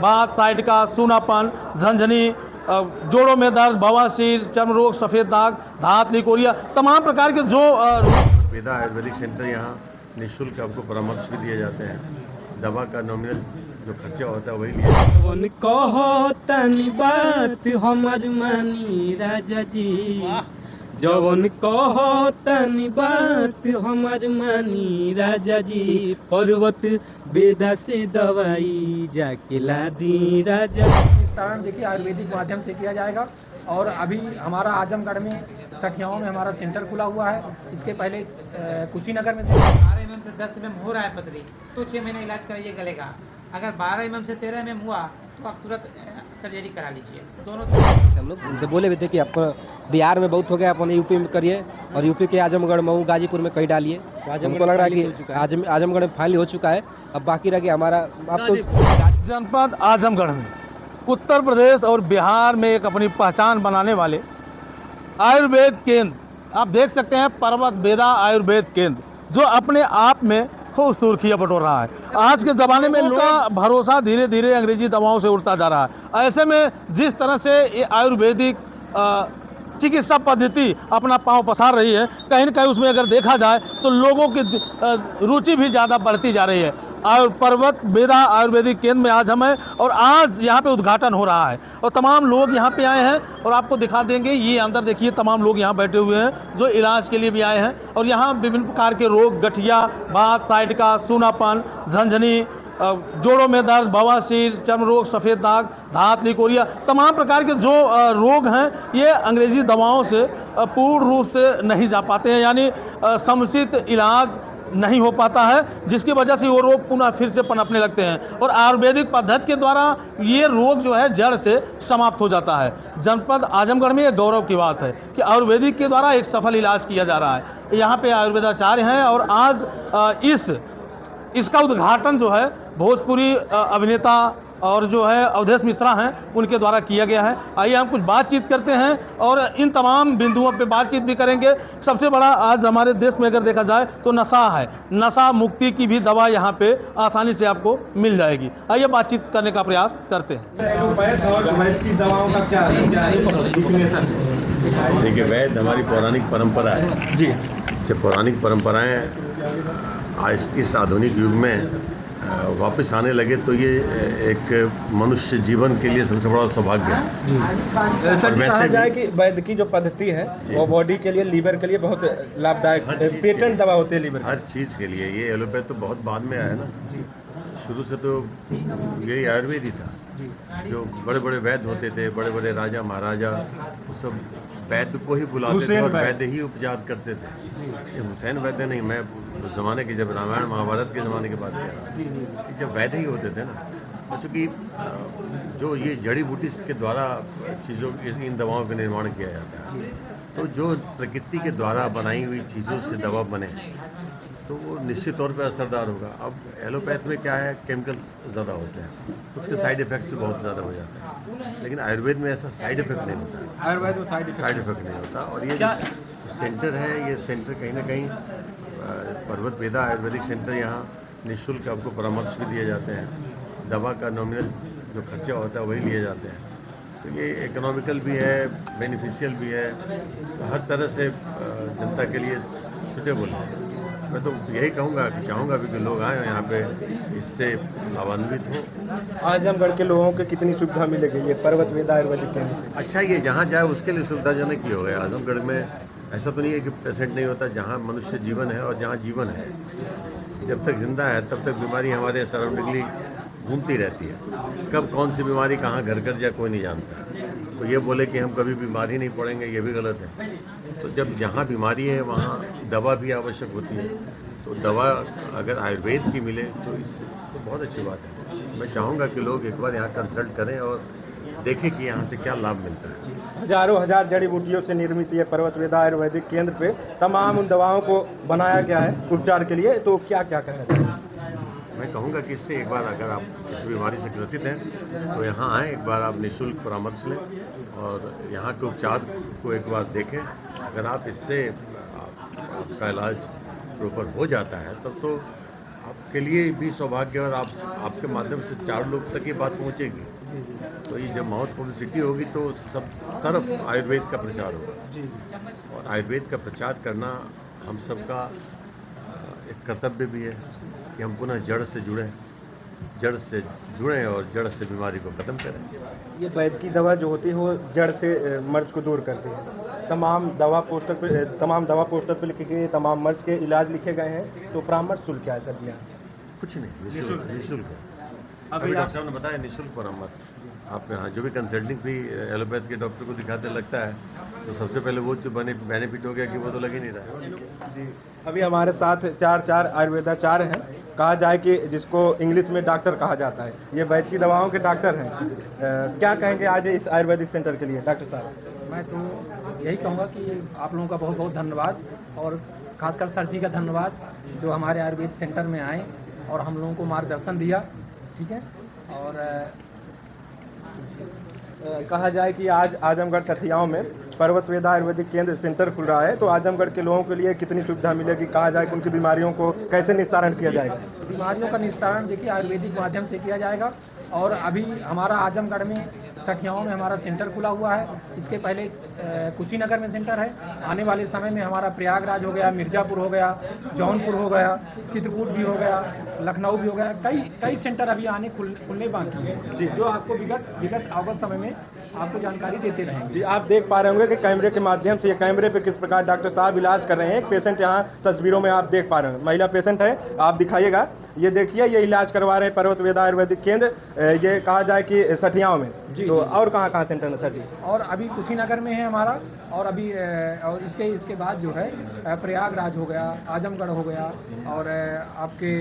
बात साइड का सूनापन, झंझनी, जोड़ों में दर्द, बवासीर, चर्म रोग, सफ़ेद दाग, धात, लिकोरिया, तमाम प्रकार के जो वेदा आयुर्वेदिक सेंटर यहाँ निःशुल्क आपको परामर्श भी दिए जाते हैं। दवा का नॉमिनल जो खर्चा होता है वही लिया जवन कहो तनी बात हमर मानी राजा जी, जवन कहो तनी बात हमर मानी राजा जी, पर्वत बेदा से दवाई जाके ला दी राजा। निस्तारण देखिए आयुर्वेदिक माध्यम से किया जाएगा। और अभी हमारा आजमगढ़ में सठियाओं में हमारा सेंटर खुला हुआ है। इसके पहले कुशीनगर में 12 mm से 10 mm हो रहा है पथरी तो 6 महीने इलाज कराइए गलेगा। अगर 12 mm से 13 mm हुआ तो आप तुरंत सर्जरी करा लीजिए। दोनों हम लोग उनसे बोले भी थे कि आप बिहार में बहुत हो गया, अपने यूपी में करिए और यूपी के आजमगढ़, मऊ, गाजीपुर में कहीं डालिए। तो हमको लग रहा है कि आजमगढ़ में फाइनल हो चुका है। अब बाकी रह गया हमारा। अब तो जनपद आजमगढ़ में उत्तर प्रदेश और बिहार में एक अपनी पहचान बनाने वाले आयुर्वेद केंद्र आप देख सकते हैं, पर्वत वेदा आयुर्वेद केंद्र, जो अपने आप में खूब सुर्खियाँ बटोर रहा है। आज के ज़माने में लोगों का भरोसा धीरे धीरे अंग्रेजी दवाओं से उड़ता जा रहा है। ऐसे में जिस तरह से ये आयुर्वेदिक चिकित्सा पद्धति अपना पांव पसार रही है, कहीं न कहीं उसमें अगर देखा जाए तो लोगों की रुचि भी ज़्यादा बढ़ती जा रही है। पर्वत वेदा आयुर्वेदिक केंद्र में आज हम हैं और आज यहाँ पे उद्घाटन हो रहा है और तमाम लोग यहाँ पे आए हैं और आपको दिखा देंगे। ये अंदर देखिए, तमाम लोग यहाँ बैठे हुए हैं जो इलाज के लिए भी आए हैं और यहाँ विभिन्न प्रकार के रोग, गठिया, बात साइड का, सूनापन, झंझनी, जोड़ों में दर्द, बवासीर, चर्म रोग, सफ़ेद दाग, धात, लिकोरिया, तमाम प्रकार के जो रोग हैं ये अंग्रेज़ी दवाओं से पूर्ण रूप से नहीं जा पाते हैं, यानी समुचित इलाज नहीं हो पाता है, जिसकी वजह से वो रोग पुनः फिर से पनपने लगते हैं और आयुर्वेदिक पद्धति के द्वारा ये रोग जो है जड़ से समाप्त हो जाता है। जनपद आजमगढ़ में ये गौरव की बात है कि आयुर्वेदिक के द्वारा एक सफल इलाज किया जा रहा है। यहाँ पे आयुर्वेदाचार्य हैं और आज इसका उद्घाटन जो है भोजपुरी अभिनेता और जो है अवधेश मिश्रा हैं, उनके द्वारा किया गया है। आइए हम कुछ बातचीत करते हैं और इन तमाम बिंदुओं पे बातचीत भी करेंगे। सबसे बड़ा आज हमारे देश में अगर देखा जाए तो नशा है, नशा मुक्ति की भी दवा यहाँ पे आसानी से आपको मिल जाएगी। आइए बातचीत करने का प्रयास करते हैं। देखिए, वैद्य हमारी पौराणिक परंपरा है जी। जब पौराणिक परंपराएं आज इस आधुनिक युग में वापस आने लगे तो ये एक मनुष्य जीवन के लिए सबसे बड़ा सौभाग्य है। सर, कहा जाए कि वैद्य की जो पद्धति है वो बॉडी के लिए, लीवर के लिए बहुत लाभदायक, पेटेंट दवा होती है लीवर, हर चीज़ के लिए। ये एलोपैथ तो बहुत बाद में आया ना, शुरू से तो यही आयुर्वेद ही था। जो बड़े बड़े वैद्य होते थे, बड़े बड़े राजा महाराजा, वो सब वैद्य को ही बुलाते थे और वैद्य ही उपचार करते थे। ये हुसैन वैद्य नहीं, मैं उस ज़माने की, जब रामायण महाभारत के ज़माने की बात कर रहा हूँ, जब वैद्य ही होते थे ना। और चूँकि जो ये जड़ी बूटी के द्वारा चीज़ों, इन दवाओं का निर्माण किया जाता है, तो जो प्रकृति के द्वारा बनाई हुई चीज़ों से दवा बने तो वो निश्चित तौर पे असरदार होगा। अब एलोपैथ में क्या है, केमिकल्स ज़्यादा होते हैं, उसके साइड इफ़ेक्ट्स भी बहुत ज़्यादा हो जाते हैं। लेकिन आयुर्वेद में ऐसा साइड इफ़ेक्ट नहीं होता है, आयुर्वेद में साइड इफ़ेक्ट नहीं होता। और ये जो सेंटर है, ये सेंटर कहीं ना कहीं पर्वत वेदा आयुर्वेदिक सेंटर, यहाँ निःशुल्क आपको परामर्श भी दिए जाते हैं। दवा का नॉमिनल जो खर्चा होता है वही लिए जाते हैं। तो ये इकोनॉमिकल भी है, बेनिफिशियल भी है, तो हर तरह से जनता के लिए सुटेबल है। मैं तो यही कहूँगा कि चाहूँगा भी कि लोग आएँ यहाँ पे, इससे लाभान्वित हो। आजमगढ़ के लोगों को कितनी सुविधा मिलेगी ये पर्वत वेदा आयुर्वेदिक केंद्र से? अच्छा, ये जहाँ जाए उसके लिए सुविधाजनक ही हो गया। आजमगढ़ में ऐसा तो नहीं है कि पेशेंट नहीं होता। जहाँ मनुष्य जीवन है और जहाँ जीवन है, जब तक जिंदा है तब तक बीमारी हमारे सराउंडिंगली घूमती रहती है। कब कौन सी बीमारी कहाँ घर कर जाए कोई नहीं जानता। तो ये बोले कि हम कभी बीमारी नहीं पड़ेंगे, ये भी गलत है। तो जब जहाँ बीमारी है वहाँ दवा भी आवश्यक होती है। तो दवा अगर आयुर्वेद की मिले तो इससे तो बहुत अच्छी बात है। मैं चाहूँगा कि लोग एक बार यहाँ कंसल्ट करें और देखें कि यहाँ से क्या लाभ मिलता है। हजारों हजार जड़ी बूटियों से निर्मित ये पर्वत वेदा आयुर्वेदिक केंद्र पे तमाम उन दवाओं को बनाया गया है उपचार के लिए। तो क्या क्या कहना चाहिए? मैं कहूँगा कि इससे एक बार अगर आप किसी बीमारी से ग्रसित हैं तो यहाँ आएँ, एक बार आप निःशुल्क परामर्श लें और यहाँ के उपचार को एक बार देखें। अगर आप इससे आपका इलाज प्रॉपर हो जाता है तब तो आपके लिए भी सौभाग्य और आपके माध्यम से 4 लोग तक ये बात पहुंचेगी। तो ये जब माउथ पब्लिसिटी होगी तो सब तरफ आयुर्वेद का प्रचार होगा। और आयुर्वेद का प्रचार करना हम सबका एक कर्तव्य भी है कि हम पुनः जड़ से जुड़ें और जड़ से बीमारी को ख़त्म करें। ये वैद्य की दवा जो होती है वो जड़ से मर्ज को दूर करती है। तमाम दवा पोस्टर पे लिखे गए, तमाम मर्ज के इलाज लिखे गए हैं। तो परामर्श शुल्क क्या है सर जी? कुछ नहीं, निःशुल्क है। अभी अभी डॉक्टर साहब ने बताया निःशुल्क परामर्श। आप यहाँ जो भी कंसल्टिंग फी एलोपैथ के डॉक्टर को दिखाते लगता है तो सबसे पहले वो जो बेनिफिट हो गया कि वो तो लग ही नहीं रहा है। जी, अभी हमारे साथ 4 आयुर्वेदाचार्य हैं, कहा जाए कि जिसको इंग्लिश में डॉक्टर कहा जाता है। ये वैद्य की दवाओं के डॉक्टर हैं। क्या कहेंगे आज इस आयुर्वेदिक सेंटर के लिए डॉक्टर साहब? मैं तो यही कहूँगा कि आप लोगों का बहुत बहुत धन्यवाद, और खासकर सर जी का धन्यवाद जो हमारे आयुर्वेद सेंटर में आए और हम लोगों को मार्गदर्शन दिया। ठीक है। और कहा जाए कि आज आजमगढ़ सठियाओं में पर्वत वेदा आयुर्वेदिक केंद्र सेंटर खुल रहा है, तो आजमगढ़ के लोगों के लिए कितनी सुविधा मिलेगी? कहा जाए कि उनकी बीमारियों को कैसे निस्तारण किया जाएगा? बीमारियों का निस्तारण देखिए आयुर्वेदिक माध्यम से किया जाएगा। और अभी हमारा आजमगढ़ में सठियाओं में हमारा सेंटर खुला हुआ है। इसके पहले कुशीनगर में सेंटर है। आने वाले समय में हमारा प्रयागराज हो गया, मिर्ज़ापुर हो गया, जौनपुर हो गया, चित्रकूट भी हो गया, लखनऊ भी हो गया। कई सेंटर अभी आने खुलने बाकी हैं जी, जो आपको विगत अवगत समय में आपको जानकारी देते रहेंगे। जी, आप देख पा रहे होंगे कि कैमरे के माध्यम से, ये कैमरे पे किस प्रकार डॉक्टर साहब इलाज कर रहे हैं। एक पेशेंट यहाँ तस्वीरों में आप देख पा रहे हैं, महिला पेशेंट है, आप दिखाइएगा। ये देखिए, ये इलाज करवा रहे हैं पर्वत वेदा आयुर्वेदिक केंद्र, ये कहा जाए कि सठियाओं में जी। तो और कहाँ सेंटर है सर जी? और अभी कुशीनगर में है हमारा, और अभी और इसके बाद जो है प्रयागराज हो गया, आजमगढ़ हो गया, और आपके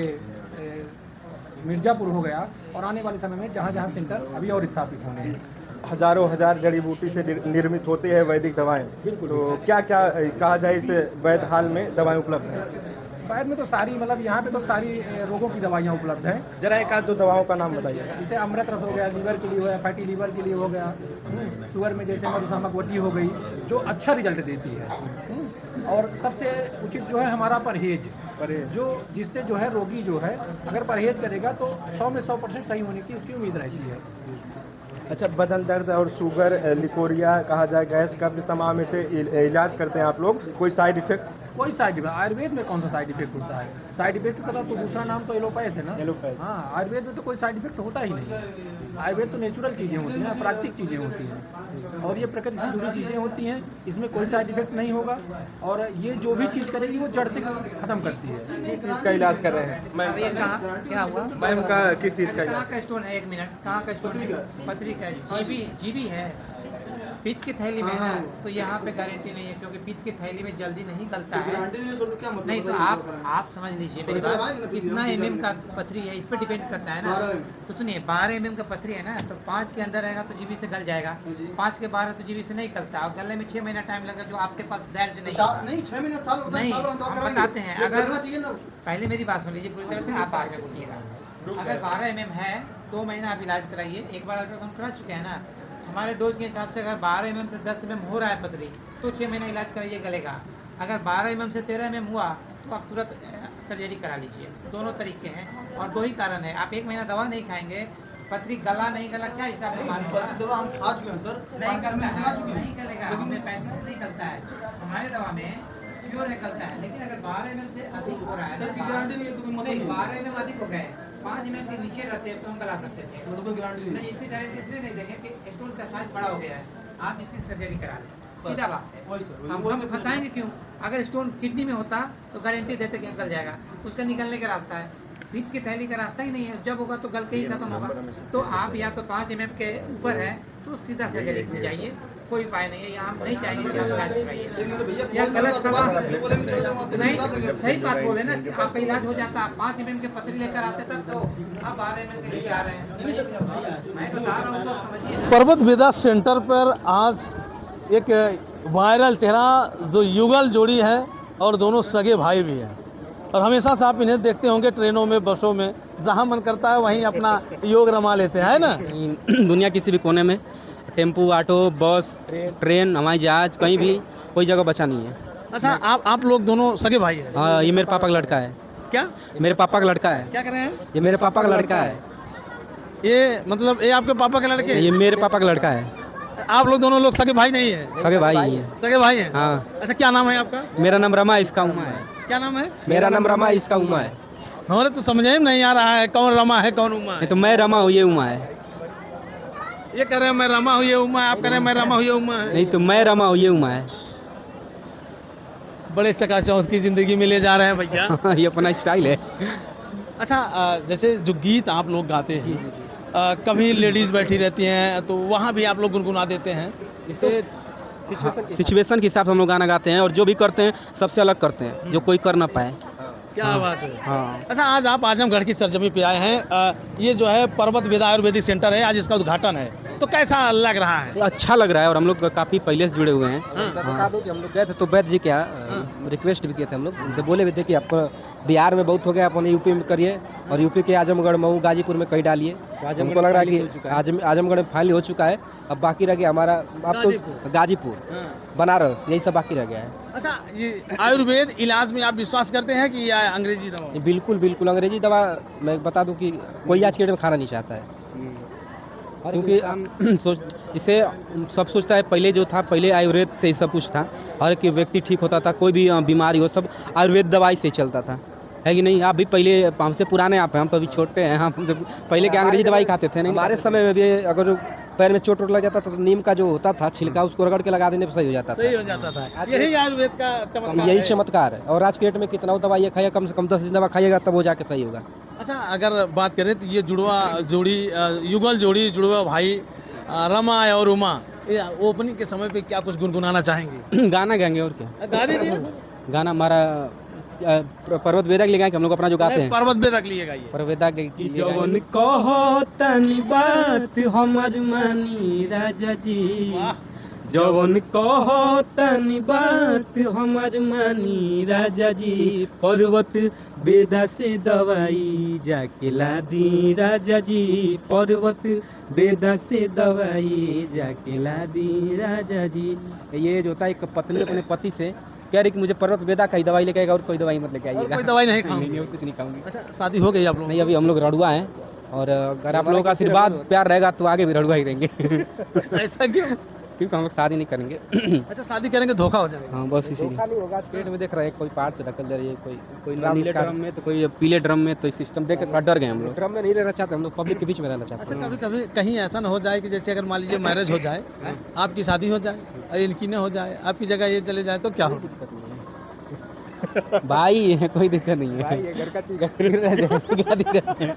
मिर्ज़ापुर हो गया, और आने वाले समय में जहाँ सेंटर अभी और स्थापित होने हैं। हजार जड़ी बूटी से निर्मित होती है वैदिक दवाएं। तो क्या कहा जाए इस वैद्य हाल में दवाएं उपलब्ध हैं? वैद्य में तो सारी, मतलब यहाँ पे तो सारी रोगों की दवाइयाँ उपलब्ध हैं। जरा एक आध दो दवाओं का नाम बताइए। जैसे अमृत रस हो गया, लीवर के लिए हो गया, फैटी लीवर के लिए हो गया। शुगर में जैसे मधुसामक वटी हो गई, जो अच्छा रिजल्ट देती है। और सबसे उचित जो है हमारा परहेज, जो जिससे जो है रोगी जो है अगर परहेज करेगा तो 100 में 100% सही होने की उसकी उम्मीद रहती है। अच्छा, बदन दर्द और शुगर, लिकोरिया, कहा जाए गैस, कब्ज, तमाम ऐसे इलाज करते हैं आप लोग? कोई साइड इफेक्ट? कोई साइड इफेक्ट आयुर्वेद में कौन सा साइड इफेक्ट होता है? साइड इफेक्ट का तो दूसरा नाम तो एलोपैथ है ना। एलोपैथ। हाँ, आयुर्वेद में तो कोई साइड इफेक्ट होता ही नहीं। आयुर्वेद तो नेचुरल चीज़ें होती हैं, प्राकृतिक चीज़ें होती हैं, और ये प्रकृति से जुड़ी चीज़ें होती हैं। इसमें कोई साइड इफेक्ट नहीं होगा, और ये जो भी चीज़ करेगी वो जड़ से खत्म करती है। किस चीज़ का इलाज कर रहे हैं मैम? क्या हुआ मैम का किस चीज़ का इलाज? कहाँ का स्टोन है? 1 मिनट, कहाँ का स्टोन है? पथरी का जीबी है। पित्त की थैली में है, तो यहाँ पे गारंटी नहीं है, क्योंकि पित्त की थैली में जल्दी नहीं गलता है। नहीं तो आप समझ लीजिए मेरी बात, कितना mm का पथरी है इस पर डिपेंड करता है ना। तो सुनिए, 12 mm का पथरी है ना, तो 5 के अंदर रहेगा तो जीबी से गल जाएगा, 5 के 12 तो जीबी से नहीं गलता, और गलने में 6 महीना टाइम लगेगा, जो आपके पास धैर्य नहीं। 6 महीने साल नहीं, हम बताते हैं। अगर पहले मेरी बात सुन लीजिए पूरी तरह से, आप बाद में बोलिएगा। अगर 12 mm है, 2 महीना आप इलाज कराइए। एक बार अल्ट्रासाउंड करा चुके हैं ना, हमारे डोज के हिसाब से अगर 12 mm से 10 mm हो रहा है पथरी, तो 6 महीना इलाज कराइए, गलेगा। अगर 12 mm से 13 mm हुआ तो आप तुरंत सर्जरी करा लीजिए। दोनों तरीके हैं, और 2 ही कारण है। आप 1 महीना दवा नहीं खाएंगे, पथरी गला नहीं गला, क्या इसका प्रमाण होगा? दवा हम खा चुके हैं सर, नहीं गलेगा, हमें 35 से नहीं गलता है। हमारे दवा में श्योर है गलता है, लेकिन अगर 12 mm से अधिक हो रहा है, 12 mm अधिक हो गए, 5 mm के नीचे रहते हैं तो हम करा सकते थे। नहीं, इसकी गारंटी इसलिए नहीं देंगे कि स्टोन का साइज बड़ा हो गया है, आप इसकी सर्जरी करा लें, सीधा बात है। हम फंसाएंगे क्यों? अगर स्टोन किडनी में होता तो गारंटी देते कि गल जाएगा, उसका निकलने का रास्ता है। पित्त की थैली का रास्ता ही नहीं है, जब होगा तो गल के ही खत्म होगा। तो आप या तो 5 mm के ऊपर है तो सीधा सर्जरी में जाइए, कोई उपाय नहीं है। यहाँ हम नहीं चाहेंगे कि आप इलाज कराइए या गलत सलाह नहीं। सही बात बोले ना कि आपका इलाज हो जाता, 5 mm के पथरी लेकर आते तब तो आप 12 mm के लेके आ रहे हैं। मैं बता रहा हूँ तो समझिए। पर्वत वेदा सेंटर पर आज एक वायरल चेहरा जो युगल जोड़ी है, और दोनों सगे भाई भी हैं, और हमेशा से आप इन्हें देखते होंगे ट्रेनों में, बसों में, जहाँ मन करता है वहीं अपना योग रमा लेते हैं, है ना। दुनिया किसी भी कोने में, टेम्पू, ऑटो, बस, ट्रेन, हवाई जहाज, कहीं भी कोई जगह बचा नहीं है। अच्छा, आप लोग दोनों सगे भाई हैं? हाँ, ये मेरे पापा का लड़का है। क्या मेरे पापा का लड़का है। क्या कर रहे हैं? ये मेरे पापा का लड़का है। ये मतलब ये आपके पापा के लड़के हैं? ये मेरे पापा का लड़का है। आप लोग दोनों लोग सगे भाई नहीं है? सगे भाई ही है। सगे भाई हैं? हाँ। अच्छा, क्या नाम है आपका? मेरा नाम रमा, इसका उमा है। क्या नाम है? मेरा नाम रमा, इसका उमा है। हमारे तो समझ में नहीं आ रहा है कौन रमा है कौन उमा है। नहीं तो मैं रमा हूँ, ये उमा है। ये कह रहे हैं मैं रमा हूँ ये उमा है, आप कह रहे हैं मैं रमा हूँ ये उमा है। नहीं तो मैं रमा हूँ, ये उमा है। बड़े चकाचौंध की जिंदगी में ले जा रहे हैं भैया। ये अपना स्टाइल है। अच्छा, जैसे जो गीत आप लोग गाते हैं, कभी लेडीज बैठी रहती हैं तो वहाँ भी आप लोग गुनगुना देते हैं? इसे सिचुएशन के हिसाब से हम लोग गाना गाते हैं, और जो भी करते हैं सबसे अलग करते हैं, जो कोई कर ना पाए। क्या बात है। हाँ। अच्छा, आज आप आजमगढ़ की सरजमी पे आए हैं। ये जो है पर्वत वेदा आयुर्वेदिक सेंटर है, आज इसका उद्घाटन है, तो कैसा लग रहा है? अच्छा लग रहा है, और हम लोग काफ़ी पहले से जुड़े हुए हैं। हाँ। बता दूं कि हम लोग गए थे तो वैद्य जी क्या रिक्वेस्ट भी किए थे हम लोग, उनसे बोले भी थे कि आप बिहार में बहुत हो गया, अपने यूपी में करिए, और यूपी के आजमगढ़, मऊ, गाजीपुर में कहीं डालिए। हमको लग रहा है कि आजमगढ़ में फाइनल हो चुका है, अब बाकी रह गया हमारा, अब तो गाजीपुर, बनारस, यही सब बाकी रह गया है। अच्छा, ये आयुर्वेद इलाज में आप विश्वास करते हैं कि या अंग्रेजी दवा? बिल्कुल बिल्कुल, अंग्रेजी दवा मैं बता दूं कि कोई आज के डेट में खाना नहीं चाहता है, क्योंकि इसे सब सोचता है, पहले जो था पहले आयुर्वेद से ही सब कुछ था, हर एक व्यक्ति ठीक होता था, कोई भी बीमारी हो सब आयुर्वेद दवाई से चलता था, है कि नहीं? आप भी पहले, हमसे पुराने आप हैं, हम तो अभी छोटे हैं, हम पहले क्या अंग्रेजी दवाई खाते थे? नहीं, हमारे समय में भी अगर पैर में चोट लग जाता था तो नीम का जो होता था छिलका, उसको रगड़ के लगा देने पर सही हो जाता था। सही हो जाता था। यही आयुर्वेद का चमत्कार यही है। चमत्कार है, और आज के डेट में कितना दवाई खाइए, कम से कम 10 दिन दवा खाइएगा तब वो जाके सही होगा। अच्छा, अगर बात करें तो ये जुड़वा जोड़ी, युगल जोड़ी, जुड़वा भाई रमा और उमा, ये ओपनिंग के समय पे क्या कुछ गुनगुनाना चाहेंगे? गाना गाएंगे, और क्या गा दीजिए। गाना हमारा पर्वत वेदा के लिए गाएं कि हम लोग अपना जो गाते हैं पर्वत वेदा के लिए गाइए। पर्वत के जवन कहो तनी बात हमर मानी राजा जी, जवन कहो तनी बात हमर मानी राजा जी, पर्वत वेदा से दवाई जाके ला दी राजा जी, पर्वत वेदा से दवाई जाके ला दी राजा जी। ये जो होता है, एक पत्नी अपने पति से कह रही कि मुझे पर्वत वेदा का ही दवाई लेके आएगा, और कोई दवाई मत लेके आइएगा। कोई दवाई नहीं नहीं, खाऊंगी। और कुछ नहीं खाऊंगी। अच्छा, शादी हो गई आप लोग? नहीं, अभी हम लोग रड़ुआ हैं, और अगर आप लोगों का आशीर्वाद प्यार रहेगा तो आगे भी रड़ुआ ही रहेंगे। ऐसा क्यों? क्योंकि हम लोग शादी नहीं करेंगे। अच्छा, शादी करेंगे धोखा हो जाएगा। हाँ, बस इसीलिए। धोखा नहीं होगा, पेट में देख रहे हैं, कोई पार से ढकल दे रही है, कोई नीले ड्रम में तो कोई पीले ड्रम में, तो सिस्टम देख के थोड़ा डर गए हम लोग। ड्रम में नहीं रहना चाहते हम लोग, पब्लिक के बीच में रहना चाहते अच्छा, हैं। कभी कभी कहीं ऐसा ना हो जाए कि जैसे अगर मान लीजिए मैरिज हो जाए, आपकी शादी हो जाए और इनकी न हो जाए, आपकी जगह ये चले जाए, तो क्या हो? भाई है, कोई दिक्कत नहीं है, भाई घर का चीज क्या दिक्कत है?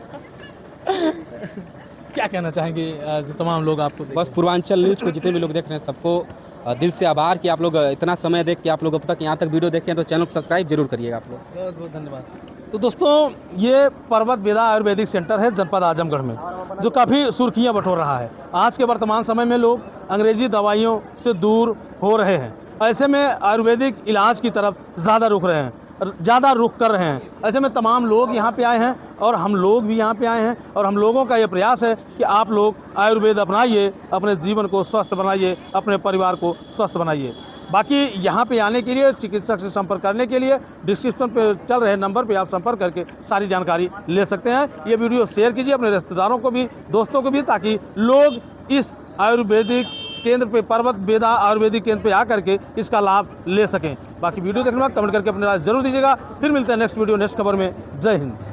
क्या कहना चाहेंगे जो तमाम लोग आपको बस पूर्वांचल न्यूज को जितने भी लोग देख रहे हैं सबको दिल से आभार कि आप लोग इतना समय देख के आप लोग अब तक यहाँ तक वीडियो देखें, तो चैनल को सब्सक्राइब जरूर करिएगा आप लोग। बहुत बहुत धन्यवाद। तो दोस्तों, ये पर्वत वेदा आयुर्वेदिक सेंटर है जनपद आजमगढ़ में, जो काफ़ी सुर्खियाँ बटोर रहा है। आज के वर्तमान समय में लोग अंग्रेजी दवाइयों से दूर हो रहे हैं, ऐसे में आयुर्वेदिक इलाज की तरफ ज़्यादा रुक रहे हैं, ज़्यादा रुख कर रहे हैं। ऐसे में तमाम लोग यहाँ पे आए हैं, और हम लोग भी यहाँ पे आए हैं, और हम लोगों का ये प्रयास है कि आप लोग आयुर्वेद अपनाइए, अपने जीवन को स्वस्थ बनाइए, अपने परिवार को स्वस्थ बनाइए। बाकी यहाँ पे आने के लिए, चिकित्सक से संपर्क करने के लिए डिस्क्रिप्शन पे चल रहे नंबर पे आप संपर्क करके सारी जानकारी ले सकते हैं। ये वीडियो शेयर कीजिए अपने रिश्तेदारों को भी, दोस्तों को भी, ताकि लोग इस आयुर्वेदिक केंद्र पे, पर्वत वेदा आयुर्वेदिक केंद्र पे आकर के इसका लाभ ले सकें। बाकी वीडियो देखने के बाद कमेंट करके अपनी राय जरूर दीजिएगा। फिर मिलते हैं नेक्स्ट वीडियो, नेक्स्ट खबर में। जय हिंद।